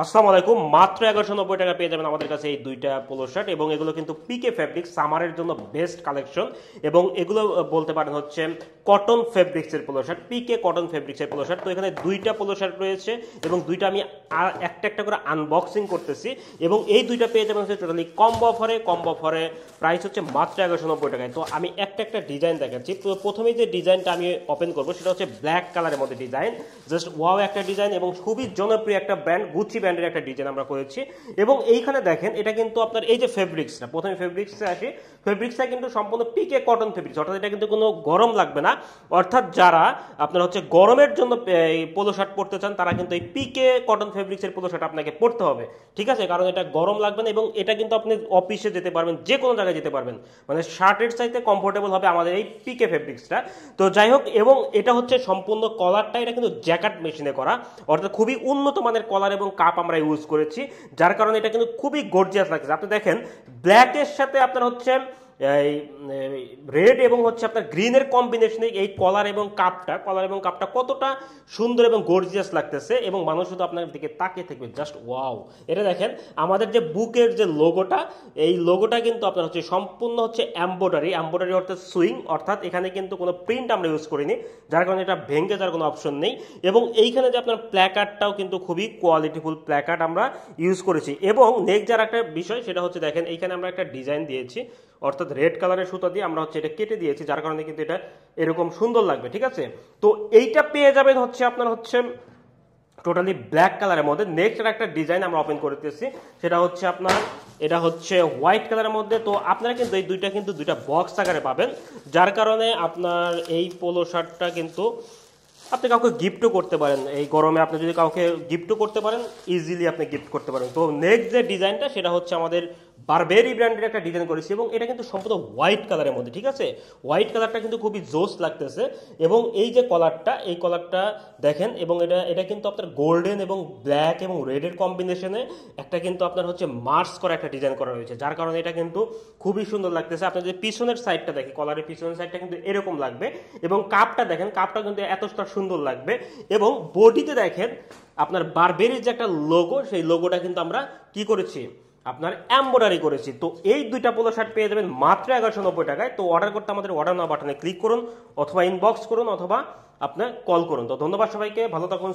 আসসালামু আলাইকুম। মাত্র 1190 টাকা পেয়ে যাবেন আমাদের কাছে এই দুইটা পোলো শার্ট, এবং এগুলো কিন্তু পিকে ফেব্রিক্স, সামারের জন্য বেস্ট কালেকশন। এবং এগুলো বলতে পারেন হচ্ছে কটন ফেব্রিক্সের পোলো শার্ট, পিকে কটন ফেব্রিক্সের পোলো শার্ট। তো এখানে দুইটা পোলো শার্ট রয়েছে এবং দুইটা আমি একটা একটা করে আনবক্সিং করতেছি, এবং এই দুইটা পেয়ে যাবেন হচ্ছে টোটালি কম্বো অফারে প্রাইস হচ্ছে মাত্র 1190 টাকায়। তো আমি একটা একটা ডিজাইন দেখাচ্ছি। তো প্রথমেই যে ডিজাইনটা আমি ওপেন করবো সেটা হচ্ছে ব্ল্যাক কালারের মধ্যে ডিজাইন, জাস্ট ওয়াও একটা ডিজাইন, এবং খুবই জনপ্রিয় একটা ব্র্যান্ড গুচি ব্র্যান্ডের একটা ডিজাইন আমরা করেছি। এবং এইখানে দেখেন এটা কিন্তু আপনার এই যে ফেব্রিক্সটা, প্রথমে ফেব্রিক্সে আসি, ফেব্রিক্সটা কিন্তু সম্পূর্ণ পিকে কটন ফেব্রিক্স, অর্থাৎ এটা কিন্তু কোনো গরম লাগবে না। অর্থাৎ যারা আপনার হচ্ছে গরমের জন্য এই পোলো শার্ট পরতে চান তারা কিন্তু এই পিকে কটন ফেব্রিক্সের পোলো শার্ট আপনাকে পরতে হবে, ঠিক আছে? কারণ এটা গরম লাগবে না, এবং এটা কিন্তু আপনি অফিসে যেতে পারবেন, যে কোনো জায়গায় যেতে পারবেন, মানে শার্টের চাইতে কমফোর্টেবল হবে আমাদের এই পিকে ফেব্রিক্সটা। তো যাই হোক, এবং এটা হচ্ছে সম্পূর্ণ কলারটা এটা কিন্তু জ্যাকেট মেশিনে করা, অর্থাৎ খুবই উন্নত মানের কলার এবং কাপ আমরা ইউজ করেছি, যার কারণে এটা কিন্তু খুবই গর্জিয়াস লাগছে। আপনি দেখেন ব্ল্যাকের সাথে আপনার হচ্ছে এই রেড এবং হচ্ছে আপনার গ্রিনের কম্বিনেশনে এই কলার এবং কাপটা কতটা সুন্দর এবং গর্জিয়াস লাগতেছে, এবং মানুষ শুধু আপনার দিকে তাকিয়ে থাকবে জাস্ট ওয়াও। এটা দেখেন আমাদের যে বুকের যে লোগোটা, এই লোগোটা কিন্তু আপনার হচ্ছে সম্পূর্ণ হচ্ছে এমব্রয়ডারি অর্থাৎ সুইং, অর্থাৎ এখানে কিন্তু কোনো প্রিন্ট আমরা ইউজ করিনি, যার কারণে এটা ভেঙে যাওয়ার কোনো অপশন নেই। এবং এইখানে যে আপনার প্ল্যাকার্ডটাও কিন্তু খুবই কোয়ালিটিফুল প্ল্যাকার্ড আমরা ইউজ করেছি। এবং নেক্সট যার একটা বিষয় সেটা হচ্ছে দেখেন এইখানে আমরা একটা ডিজাইন দিয়েছি, অর্থাৎ রেড কালারের সুতা দিয়ে আমরা হচ্ছে এটা কেটে দিয়েছি, যার কারণে কিন্তু এটা এরকম সুন্দর লাগবে, ঠিক আছে? তো এইটা পেয়ে যাবেন হচ্ছে আপনার হচ্ছে টোটালি ব্ল্যাক কালারের মধ্যে। নেক্সট একটা ডিজাইন আমরা ওপেন করতেছি, সেটা হচ্ছে আপনার এটা হচ্ছে হোয়াইট কালারের মধ্যে। তো আপনারা কিন্তু এই দুইটা বক্স আকারে পাবেন, যার কারণে আপনার এই পোলো শার্টটা কিন্তু আপনি কাউকে গিফটও করতে পারেন। এই গরমে আপনি যদি কাউকে গিফটও করতে পারেন, ইজিলি আপনি গিফট করতে পারেন। তো নেক্সট যে ডিজাইনটা সেটা হচ্ছে আমাদের বারবেরি ব্র্যান্ডের একটা ডিজাইন করেছি, এবং এটা কিন্তু সম্পূর্ণ হোয়াইট কালারের মধ্যে, ঠিক আছে? হোয়াইট কালারটা কিন্তু খুবই জোস লাগতেছে। এবং এই যে কলারটা দেখেন, এবং এটা কিন্তু আপনার গোল্ডেন এবং ব্ল্যাক এবং রেডের কম্বিনেশনে একটা কিন্তু আপনার হচ্ছে মার্চ করা একটা ডিজাইন করা হয়েছে, যার কারণে এটা কিন্তু খুবই সুন্দর লাগতেছে। আপনার যে পিছনের সাইডটা দেখি, কলারের পিছনের সাইডটা কিন্তু এরকম লাগবে, এবং কাপটা দেখেন, কাপটা কিন্তু এতটা সুন্দর লাগবে। এবং বডিতে দেখেন আপনার বারবেরির যে একটা লোগো, সেই লোগোটা কিন্তু আমরা কি করেছি, আপনার এমব্রয়ডারি করেছি। তো এই দুইটা পোলো শার্ট পেয়ে যাবেন মাত্র 1190 টাকায়। তো অর্ডার করতে আমাদের অর্ডার নাও বাটনে ক্লিক করুন, অথবা ইনবক্স করুন, অথবা আপনার কল করুন। তো ধন্যবাদ সবাইকে, ভালো থাকুন।